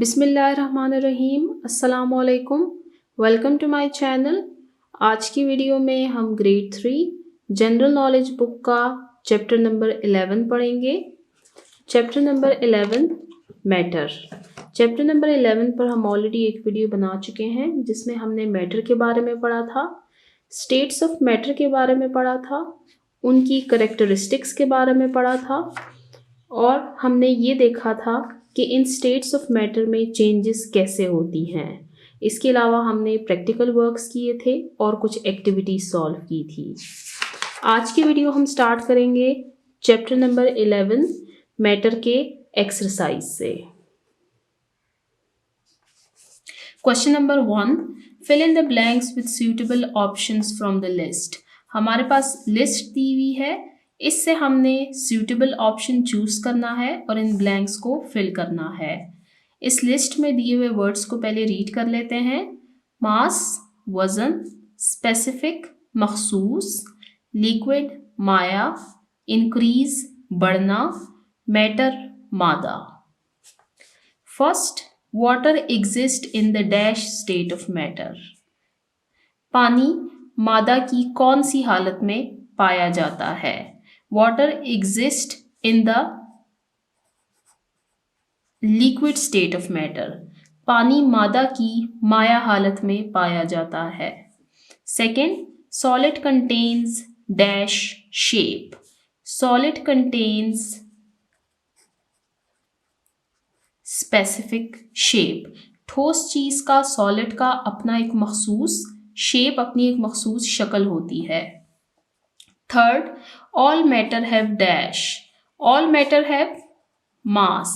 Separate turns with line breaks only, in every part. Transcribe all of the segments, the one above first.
बिस्मिल्लाहिर्रहमानिर्रहीम। अस्सलामुअलैकुम। Welcome to my channel. आज की वीडियो में हम ग्रेड 3 जनरल नॉलेज बुक का चैप्टर नंबर 11 पढ़ेंगे। Chapter number 11 matter. Chapter number 11 पर हम ऑलरेडी एक वीडियो बना चुके हैं जिसमें हमने मैटर के बारे में पढ़ा था, स्टेट्स ऑफ मैटर के बारे में पढ़ा था, उनकी करेक्टरिस्टिक्स के बारे में पढ़ा था और हमने ये देखा था कि इन स्टेट्स ऑफ मैटर में चेंजेस कैसे होती हैं। इसके अलावा हमने प्रैक्टिकल वर्क्स किए थे और कुछ एक्टिविटीज सॉल्व की थी। आज की वीडियो हम स्टार्ट करेंगे चैप्टर नंबर 11 मैटर के एक्सरसाइज से। Question number 1, fill in the blanks with suitable options from the list. हमारे पास लिस्ट दी हुई है, इससे हमने सूटेबल ऑप्शन चूज करना है और इन ब्लैंक्स को फिल करना है। इस लिस्ट में दिए हुए वर्ड्स को पहले रीड कर लेते हैं। मास वजन, स्पेसिफिक मखसूस, लिक्विड माया, इंक्रीज बढ़ना, मैटर मादा। First, water exist in the dash state of matter. पानी मादा की कौन सी हालत में पाया जाता है? Water exist in the liquid state of matter. पानी मादा की माया हालत में पाया जाता है। Second, solid contains dash shape. Solid contains specific shape. ठोस चीज का, सॉलिड का अपना एक मखसूस शेप, अपनी एक मखसूस शक्ल होती है। Third, all matter have dash. All matter have mass.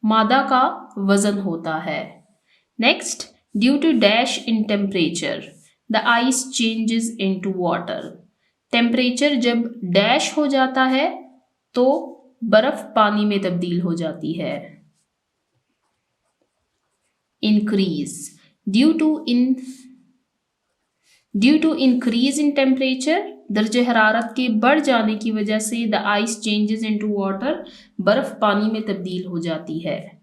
मादा का वजन होता है। Next, due to dash in temperature the ice changes into water. Temperature जब डैश हो जाता है तो बर्फ पानी में तब्दील हो जाती है। Increase, due to increase in temperature, दर्जे हरारत के बढ़ जाने की वजह से the ice changes into water, बर्फ पानी में तब्दील हो जाती है।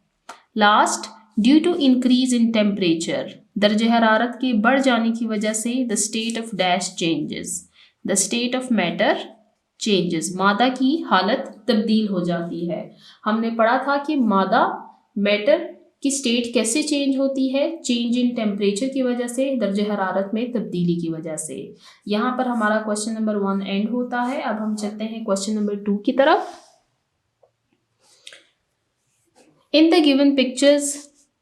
Last, due to increase in temperature, दर्जे हरारत के बढ़ जाने की वजह से the state of dash changes, the state of matter changes, मादा की हालत तब्दील हो जाती है। हमने पढ़ा था कि मादा मैटर की स्टेट कैसे चेंज होती है, चेंज इन टेम्परेचर की वजह से, दर्जे हरारत में तब्दीली की वजह से। यहाँ पर हमारा क्वेश्चन नंबर 1 एंड होता है। अब हम चलते हैं क्वेश्चन नंबर 2 की तरफ। इन द गिवन पिक्चर्स,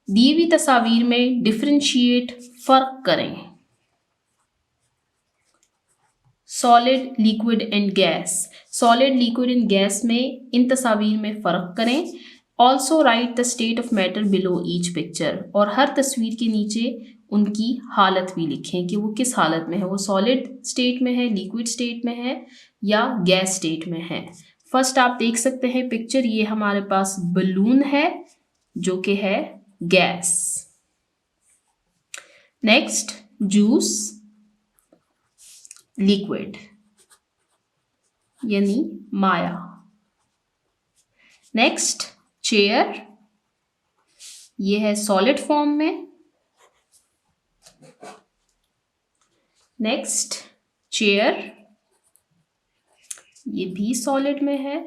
दी हुई तस्वीर में डिफरेंशिएट फर्क करें। Solid, liquid and gas. Solid, liquid and gas में इन तस्वीर में फ़र्क करें। Also right the state of matter below each picture. और हर तस्वीर के नीचे उनकी हालत भी लिखें कि वो किस हालत में है, वो सॉलिड स्टेट में है, लिक्विड स्टेट में है या गैस स्टेट में है। फर्स्ट आप देख सकते हैं पिक्चर, ये हमारे पास बलून है जो कि है गैस। नेक्स्ट, जूस लिक्विड यानी माया। नेक्स्ट, चेयर, ये है सॉलिड फॉर्म में। नेक्स्ट, चेयर, ये भी सॉलिड में है।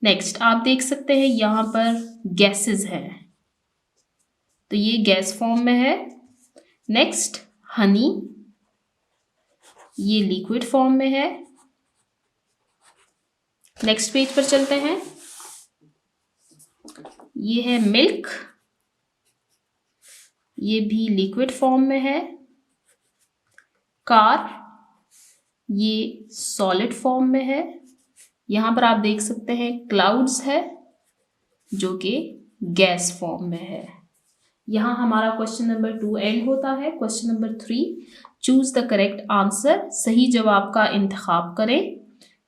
नेक्स्ट, आप देख सकते हैं यहां पर गैसेस हैं, तो ये गैस फॉर्म में है। नेक्स्ट, हनी, ये लिक्विड फॉर्म में है। नेक्स्ट पेज पर चलते हैं। ये है मिल्क, ये भी लिक्विड फॉर्म में है। कार, ये सॉलिड फॉर्म में है। यहां पर आप देख सकते हैं क्लाउड्स है जो कि गैस फॉर्म में है। यहां हमारा क्वेश्चन नंबर 2 एंड होता है। Question number 3, choose the correct answer. सही जवाब का इंतखाब करें।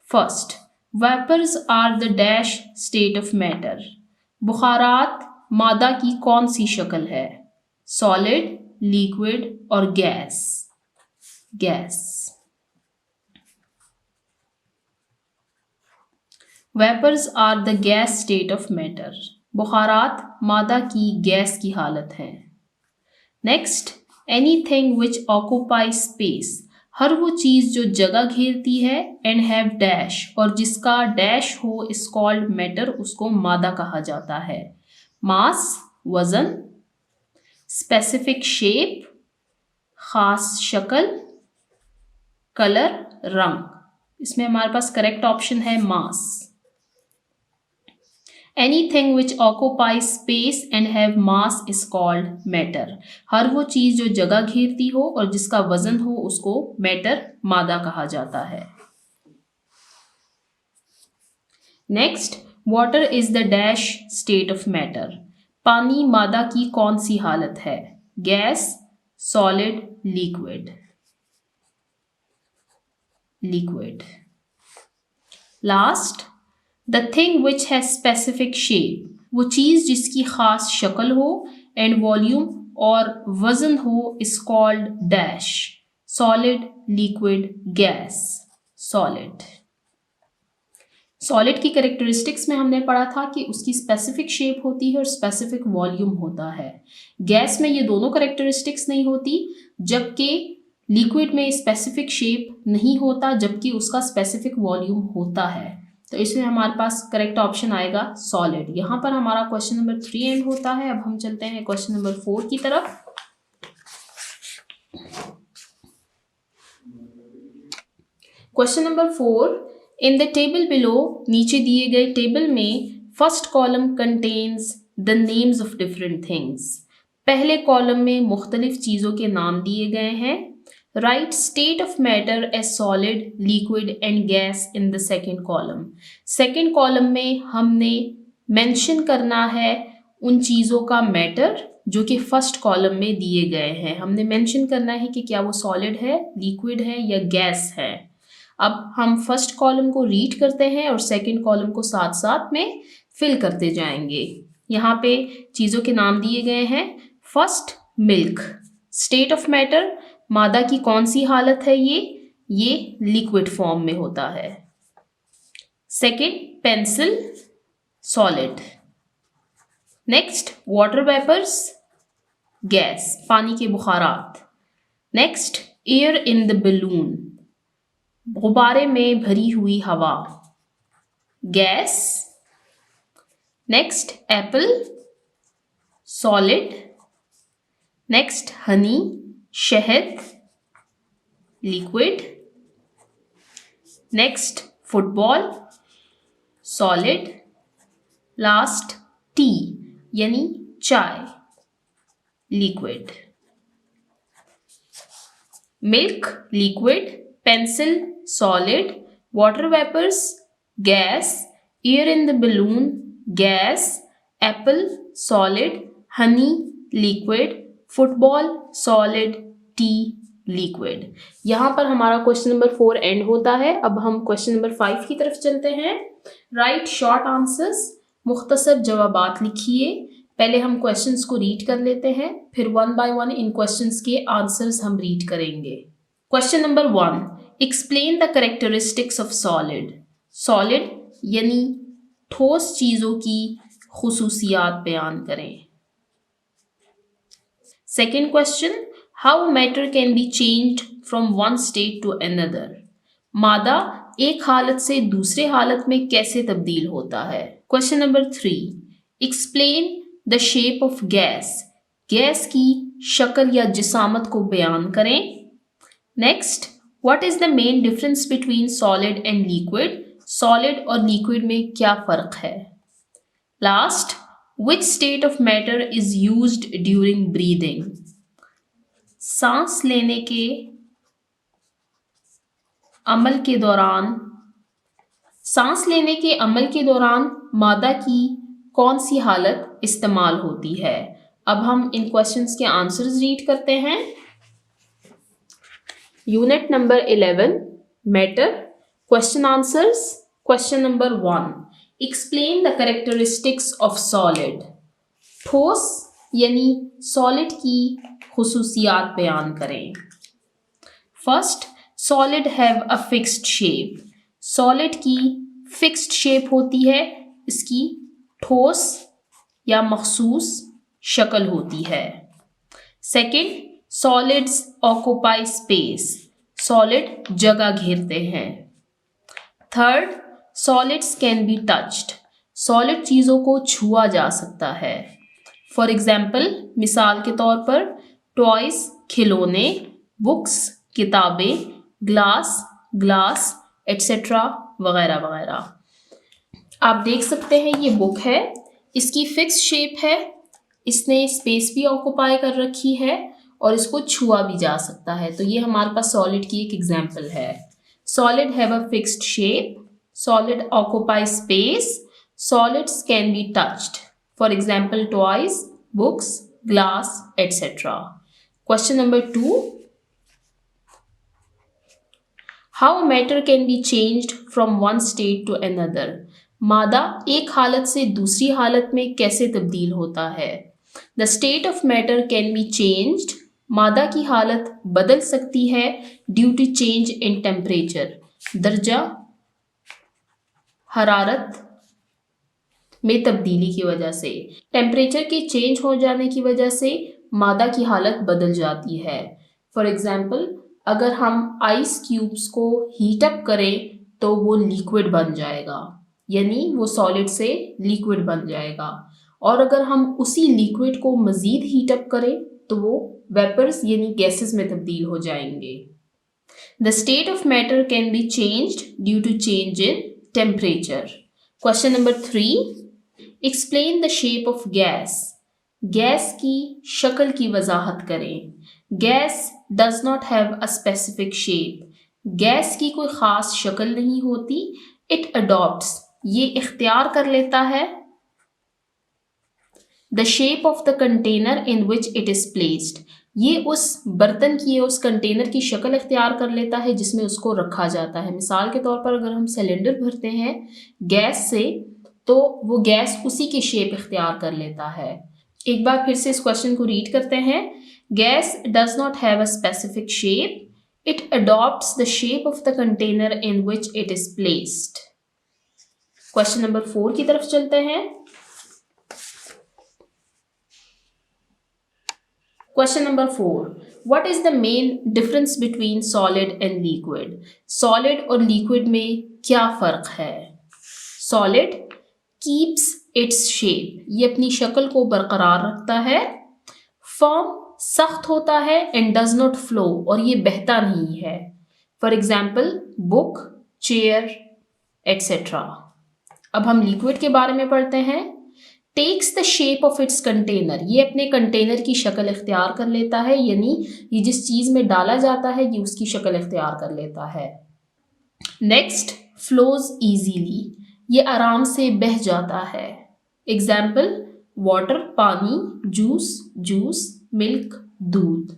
First, vapours are the dash state of matter. बुखारात मादा की कौन सी शक्ल है? सॉलिड, लिक्विड और gas. Gas. Vapours are the gas state of matter. बुखारात मादा की गैस की हालत है। Next, anything which occupy space, हर वो चीज़ जो जगह घेरती है, एंड हैव डैश, और जिसका डैश हो, इज कॉल्ड मैटर, उसको मादा कहा जाता है। मास वजन, स्पेसिफिक शेप खास शक्ल, कलर रंग। इसमें हमारे पास करेक्ट ऑप्शन है mass. Anything which occupy space and have mass is called matter, हर वो चीज जो जगह घेरती हो और जिसका वजन हो उसको मैटर मादा कहा जाता है। Next, water is the dash state of matter, पानी मादा की कौन सी हालत है? Gas, solid, liquid. Liquid. Last, the thing which has specific shape, वो चीज जिसकी खास शक्ल हो, एंड वॉल्यूम और वजन हो, is called dash, solid, liquid, gas. Solid. Solid की कैरेक्टरिस्टिक्स में हमने पढ़ा था कि उसकी स्पेसिफिक शेप होती है और स्पेसिफिक वॉल्यूम होता है। गैस में ये दोनों कैरेक्टरिस्टिक्स नहीं होती, जबकि लिक्विड में स्पेसिफिक शेप नहीं होता जबकि उसका स्पेसिफिक वॉल्यूम होता है। तो इसमें हमारे पास करेक्ट ऑप्शन आएगा सॉलिड। यहाँ पर हमारा क्वेश्चन नंबर 3 एंड होता है। अब हम चलते हैं क्वेश्चन नंबर 4 की तरफ। Question number 4, in the table below, नीचे दिए गए टेबल में first column contains the names of different things, पहले कॉलम में मुख्तलिफ चीज़ों के नाम दिए गए हैं। Write state of matter as solid, liquid and gas in the second column, second column में हमने मेंशन करना है उन चीज़ों का मैटर जो कि फर्स्ट कॉलम में दिए गए हैं। हमने मेंशन करना है कि क्या वो सॉलिड है, लिक्विड है या गैस है। अब हम फर्स्ट कॉलम को रीड करते हैं और सेकंड कॉलम को साथ साथ में फिल करते जाएंगे। यहाँ पे चीज़ों के नाम दिए गए हैं। First, milk, state of matter, मादा की कौन सी हालत है? ये लिक्विड फॉर्म में होता है। Second, pencil, solid. Next, water vapours, gas, पानी के बुखारात। Next, air in the balloon, गुब्बारे में भरी हुई हवा, gas. Next, apple, solid. Next, honey, शहद, liquid. Next, football, solid. Last, tea यानी चाय, liquid. Milk, liquid, pencil, solid, water vapours, gas, air in the balloon, gas, apple, solid, honey, liquid, football, solid, tea, liquid. यहाँ पर हमारा question number 4 and होता है। अब हम क्वेश्चन नंबर 5 की तरफ चलते हैं। राइट शॉर्ट आंसर्स, मुख्तसर जवाबात लिखिए। पहले हम क्वेश्चंस को रीड कर लेते हैं, फिर 1 बाय 1 इन क्वेश्चंस के आंसर्स हम रीड करेंगे। Question number 1, explain the characteristics of solid. Solid यानी ठोस चीज़ों की खुसूसियात बयान करें। Second question, how matter can be changed from one state to another. मादा एक हालत से दूसरे हालत में कैसे तब्दील होता है। Question number 3, explain the shape of gas. Gas की शक्ल या जिसामत को बयान करें। Next, what is the main difference between solid and liquid. Solid और लिक्विड में क्या फ़र्क है। Last, which state of matter is used during breathing. सांस लेने के अमल के दौरान मादा की कौन सी हालत इस्तेमाल होती है। अब हम इन क्वेश्चंस के आंसर्स रीड करते हैं। Unit number 11, matter, question answers. Question number 1, explain the characteristics of solid. ठोस यानी सॉलिड की खुसूसियात बयान करें। First, solid have a fixed shape. Solid की फिक्स्ड शेप होती है, इसकी ठोस या मखसूस शक्ल होती है। Second, solids occupy space, solid जगह घेरते हैं। Third, solids can be touched, solid चीज़ों को छुआ जा सकता है। फॉर एग्जाम्पल, मिसाल के तौर पर टॉयज खिलौने, बुक्स किताबें, ग्लास एट्सेट्रा वगैरह वगैरह। आप देख सकते हैं ये बुक है, इसकी फिक्स शेप है, इसने स्पेस भी ऑक्यूपाई कर रखी है और इसको छुआ भी जा सकता है। तो ये हमारे पास सॉलिड की एक एग्जाम्पल है। Solid have a fixed shape, solid occupy space, solids can be touched. For example toys, books, glass etcetera. Question number 2, how matter can be changed from one state to another, मादा एक हालत से दूसरी हालत में कैसे तब्दील होता है। The state of matter can be changed, मादा की हालत बदल सकती है due to change in temperature, दर्जा हरारत में तब्दीली की वजह से। टेम्परेचर के चेंज हो जाने की वजह से मादा की हालत बदल जाती है। फॉर एग्जाम्पल, अगर हम आइस क्यूब्स को हीट अप करें तो वो लिक्विड बन जाएगा, यानी वो सॉलिड से लिक्विड बन जाएगा। और अगर हम उसी लिक्विड को मज़ीद हीट अप करें तो वो वेपर्स यानी गैसेस में तब्दील हो जाएंगे। The state of matter can be changed due to change in temperature. Question number 3, explain the shape of gas, gas की शक्ल की वजाहत करें। Gas does not have a specific shape, gas की कोई ख़ास शक्ल नहीं होती। इट अडॉप्ट्स, ये इख्तियार कर लेता है, the shape of the container in which it is placed, ये उस बर्तन की या उस कंटेनर की शक्ल इख्तियार कर लेता है जिसमें उसको रखा जाता है। मिसाल के तौर पर अगर हम सिलेंडर भरते हैं गैस से तो वो गैस उसी की शेप इख्तियार कर लेता है। एक बार फिर से इस क्वेश्चन को रीड करते हैं। Gas does not have a specific shape, it adopts the shape of the container in which it is placed. Question number 4 की तरफ चलते हैं। Question number 4, what is the main difference between solid and liquid, solid और liquid में क्या फ़र्क है। Solid keeps its shape, ये अपनी शक्ल को बरकरार रखता है। फर्म सख्त होता है एंड डज नॉट फ्लो, और ये बहता नहीं है। For example book, chair etcetera. अब हम लिक्विड के बारे में पढ़ते हैं। Takes the shape of its container, ये अपने कंटेनर की शक्ल इख्तियार कर लेता है, यानी ये जिस चीज़ में डाला जाता है ये उसकी शक्ल इख्तियार कर लेता है। नेक्स्ट, फ्लोज ईजीली, ये आराम से बह जाता है। एग्जाम्पल वाटर पानी, जूस मिल्क दूध।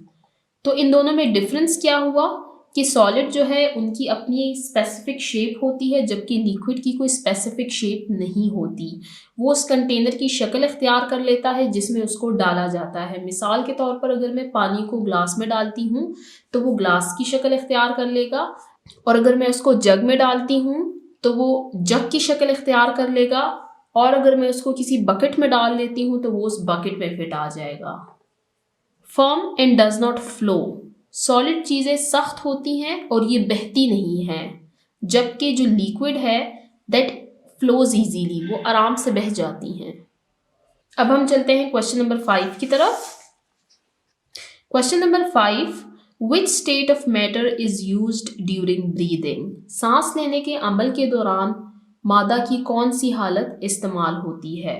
तो इन दोनों में डिफरेंस क्या हुआ कि सॉलिड जो है उनकी अपनी स्पेसिफिक शेप होती है जबकि लिक्विड की कोई स्पेसिफिक शेप नहीं होती। वो उस कंटेनर की शक्ल इख्तियार कर लेता है जिसमें उसको डाला जाता है। मिसाल के तौर पर अगर मैं पानी को ग्लास में डालती हूँ तो वो ग्लास की शक्ल इख्तियार कर लेगा, और अगर मैं उसको जग में डालती हूँ तो वो जग की शक्ल इख्तियार कर लेगा, और अगर मैं उसको किसी बकेट में डाल देती हूँ तो वो उस बकेट में फिट आ जाएगा। Firm and does not flow, solid चीज़ें सख्त होती हैं और ये बहती नहीं हैं, जबकि जो लिक्विड है दैट फ्लोज इजीली, वो आराम से बह जाती हैं। अब हम चलते हैं क्वेश्चन नंबर 5 की तरफ। Question number 5, which state of matter is used during breathing, सांस लेने के अमल के दौरान मादा की कौन सी हालत इस्तेमाल होती है।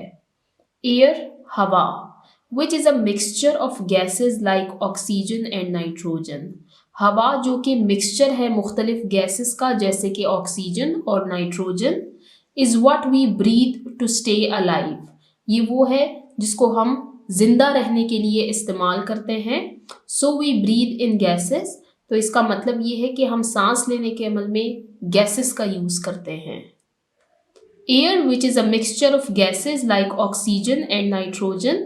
एयर, हवा, which is a mixture of gases like oxygen and nitrogen, हवा जो कि मिक्सचर है मुख्तलिफ गैसेस का जैसे कि ऑक्सीजन और nitrogen. is what we breathe to stay alive, ये वो है जिसको हम जिंदा रहने के लिए इस्तेमाल करते हैं। so we breathe in gases, तो इसका मतलब ये है कि हम सांस लेने के अमल में गैसेस का यूज करते हैं। air which is a mixture of gases like oxygen and nitrogen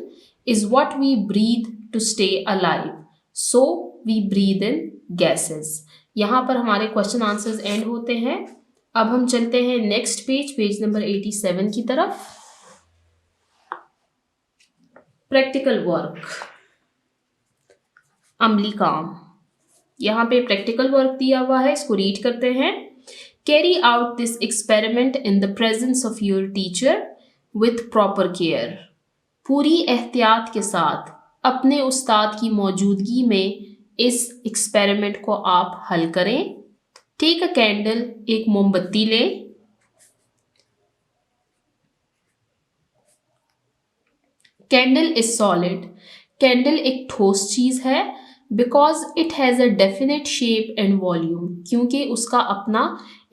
is what we breathe to stay alive, so we breathe in gases। यहाँ पर हमारे क्वेश्चन आंसर्स एंड होते हैं। अब हम चलते हैं नेक्स्ट पेज नंबर 87 की तरफ। प्रैक्टिकल वर्क, अमली काम। यहाँ पे प्रैक्टिकल वर्क दिया हुआ है, इसको रीड करते हैं। Carry out this experiment in the presence of your teacher with proper care. पूरी एहतियात के साथ अपने उस्ताद की मौजूदगी में इस एक्सपेरिमेंट को आप हल करें। टेक अ कैंडल, एक मोमबत्ती लें। कैंडल इज सॉलिड, कैंडल एक ठोस चीज है। Because it has a definite shape and volume, क्योंकि उसका अपना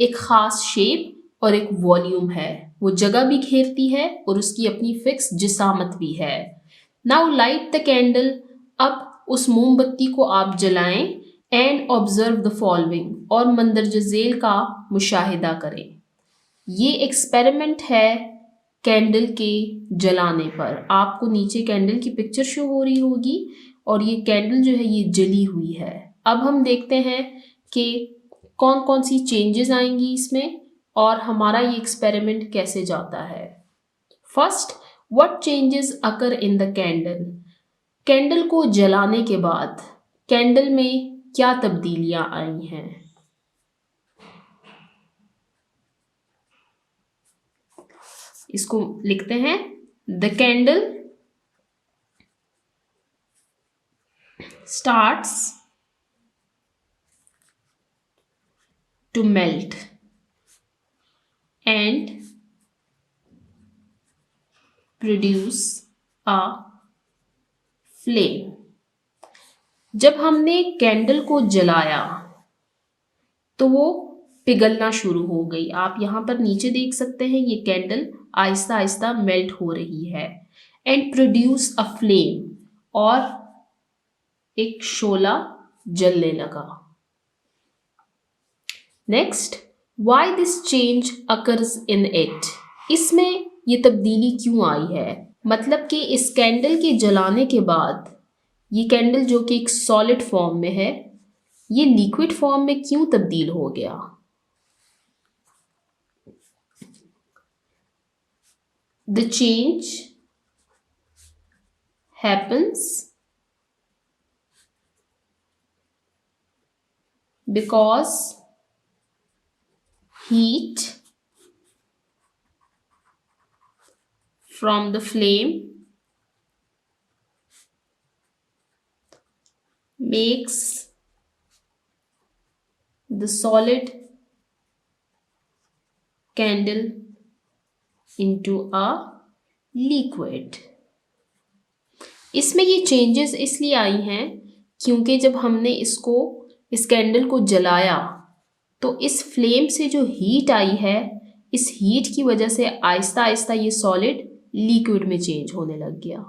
एक खास शेप और एक वॉल्यूम है, वो जगह भी घेरती है और उसकी अपनी फिक्स जिसामत भी है। नाउ लाइट द कैंडल, अब उस मोमबत्ती को आप जलाएं। एंड ऑब्जर्व द फॉलोइंग, और मंदरज झेल का मुशाहिदा करें। ये एक्सपेरिमेंट है कैंडल के जलाने पर। आपको नीचे कैंडल की पिक्चर शो हो रही होगी और ये कैंडल जो है ये जली हुई है। अब हम देखते हैं कि कौन कौन सी चेंजेस आएंगी इसमें और हमारा ये एक्सपेरिमेंट कैसे जाता है। First, what changes occur in the candle. Candle को जलाने के बाद कैंडल में क्या तब्दीलियां आई हैं। इसको लिखते हैं। The candle starts to melt and produce a flame. जब हमने कैंडल को जलाया तो वो पिघलना शुरू हो गई। आप यहाँ पर नीचे देख सकते हैं ये कैंडल आहिस्ता आहिस्ता मेल्ट हो रही है। एंड प्रोड्यूस अ फ्लेम, और एक शोला जलने लगा। Next, why this change occurs in it. इसमें ये तब्दीली क्यों आई है, मतलब कि इस कैंडल के जलाने के बाद ये कैंडल जो कि एक सॉलिड फॉर्म में है ये लिक्विड फॉर्म में क्यों तब्दील हो गया। The change happens because heat from the flame makes the solid candle into a liquid। इसमें ये चेंजेस इसलिए आई हैं क्योंकि जब हमने इस कैंडल को जलाया तो इस फ्लेम से जो हीट आई है, इस हीट की वजह से आहिस्ता आहिस्ता ये सॉलिड लिक्विड में चेंज होने लग गया।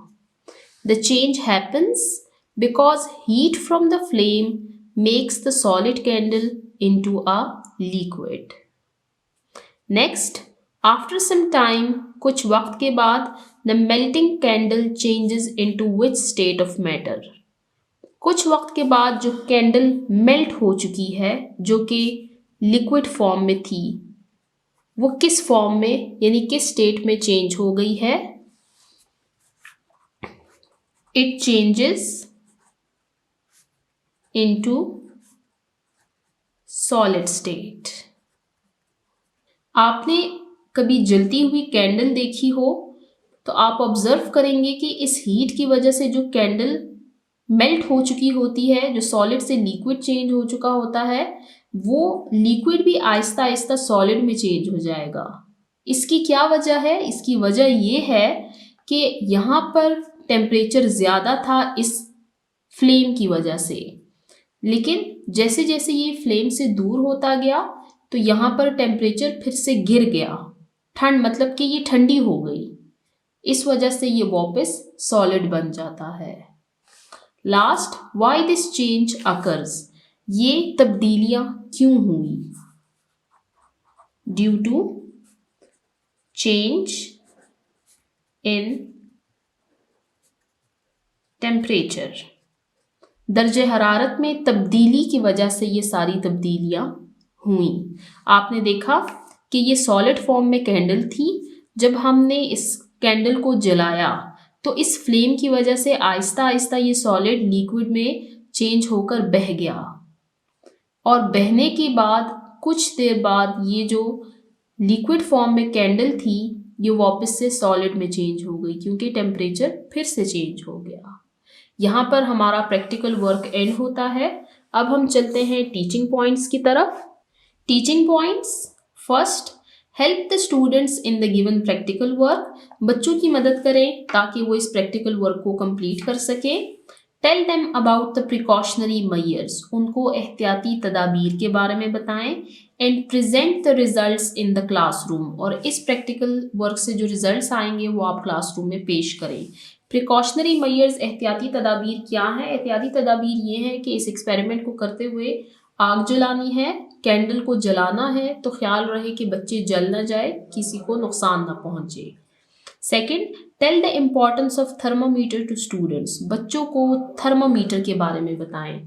The change happens because heat from the flame makes the solid candle into a liquid. Next, after some time, कुछ वक्त के बाद, the melting candle changes into which state of matter. कुछ वक्त के बाद जो कैंडल मेल्ट हो चुकी है, जो कि लिक्विड फॉर्म में थी, वो किस फॉर्म में यानी किस स्टेट में चेंज हो गई है। It changes into solid state. आपने कभी जलती हुई कैंडल देखी हो तो आप ऑब्जर्व करेंगे कि इस हीट की वजह से जो कैंडल मेल्ट हो चुकी होती है, जो सॉलिड से लिक्विड चेंज हो चुका होता है, वो लिक्विड भी आहिस्ता आहिस्ता सॉलिड में चेंज हो जाएगा। इसकी क्या वजह है? इसकी वजह ये है कि यहाँ पर टेम्परेचर ज़्यादा था इस फ्लेम की वजह से, लेकिन जैसे जैसे ये फ्लेम से दूर होता गया तो यहाँ पर टेम्परेचर फिर से गिर गया। ठंड मतलब कि ये ठंडी हो गई, इस वजह से ये वापस सॉलिड बन जाता है। Last, why this change occurs. ये तब्दीलियां क्यों हुई? Due to change in temperature. दर्जे हरारत में तब्दीली की वजह से ये सारी तब्दीलियां हुई। आपने देखा कि ये सॉलिड फॉर्म में कैंडल थी, जब हमने इस कैंडल को जलाया तो इस फ्लेम की वजह से आहिस्ता आहिस्ता ये सॉलिड लिक्विड में चेंज होकर बह गया, और बहने के बाद कुछ देर बाद ये जो लिक्विड फॉर्म में कैंडल थी ये वापस से सॉलिड में चेंज हो गई, क्योंकि टेम्परेचर फिर से चेंज हो गया। यहाँ पर हमारा प्रैक्टिकल वर्क एंड होता है। अब हम चलते हैं टीचिंग पॉइंट्स की तरफ। Teaching points, first, help the students in the given practical work. बच्चों की मदद करें ताकि वो इस प्रैक्टिकल वर्क को कंप्लीट कर सकें। Tell them about the precautionary measures, उनको एहतियाती तदाबीर के बारे में बताएं। And present the results in the classroom, और इस प्रैक्टिकल वर्क से जो रिजल्ट्स आएंगे वो आप क्लासरूम में पेश करें। प्रिकॉशनरी मेजर्स, एहतियाती तदाबीर क्या है? एहतियाती तदाबीर ये है कि इस एक्सपेरिमेंट को करते हुए आग जलानी है, कैंडल को जलाना है, तो ख्याल रहे कि बच्चे जल ना जाए, किसी को नुकसान ना पहुंचे। Second, tell the importance of thermometer to students, बच्चों को थर्मोमीटर के बारे में बताएं,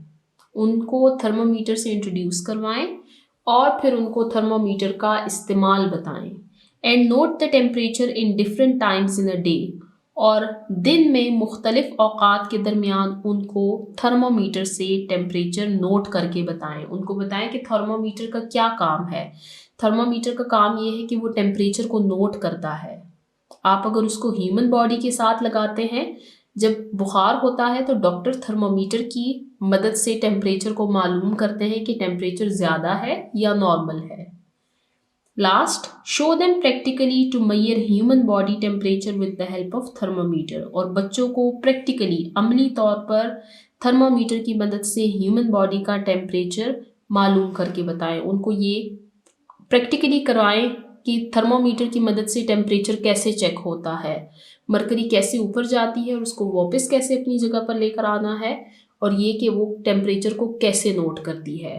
उनको थर्मोमीटर से इंट्रोड्यूस करवाएं और फिर उनको थर्मोमीटर का इस्तेमाल बताएं। And note the temperature in different times in a day, और दिन में मुख्तलिफ औकात के दरमियान उनको थर्मोमीटर से टेम्परेचर नोट करके बताएं। उनको बताएं कि थर्मोमीटर का क्या काम है। थर्मोमीटर का काम ये है कि वो टेम्परेचर को नोट करता है। आप अगर उसको ह्यूमन बॉडी के साथ लगाते हैं, जब बुखार होता है तो डॉक्टर थर्मोमीटर की मदद से टेम्परेचर को मालूम करते हैं कि टेम्परेचर ज़्यादा है या नॉर्मल है। Last, show them practically to measure human body temperature with the help of thermometer, और बच्चों को प्रैक्टिकली अमली तौर पर थर्मोमीटर की मदद से ह्यूमन बॉडी का टेम्परेचर मालूम करके बताएं। उनको ये प्रैक्टिकली करवाएं कि थर्मोमीटर की मदद से टेम्परेचर कैसे चेक होता है, मरकरी कैसे ऊपर जाती है और उसको वापस कैसे अपनी जगह पर लेकर आना है, और ये कि वो टेम्परेचर को कैसे नोट करती है।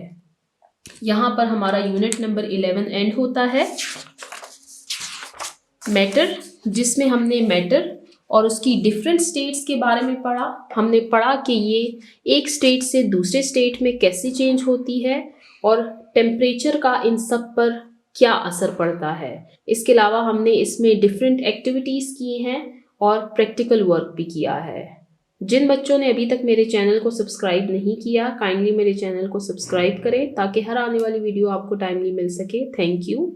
यहाँ पर हमारा यूनिट नंबर 11 एंड होता है। मैटर, जिसमें हमने मैटर और उसकी डिफरेंट स्टेट्स के बारे में पढ़ा। हमने पढ़ा कि ये एक स्टेट से दूसरे स्टेट में कैसे चेंज होती है और टेम्परेचर का इन सब पर क्या असर पड़ता है। इसके अलावा हमने इसमें डिफरेंट एक्टिविटीज़ की हैं और प्रैक्टिकल वर्क भी किया है। जिन बच्चों ने अभी तक मेरे चैनल को सब्सक्राइब नहीं किया, काइंडली मेरे चैनल को सब्सक्राइब करें ताकि हर आने वाली वीडियो आपको टाइमली मिल सके। Thank you.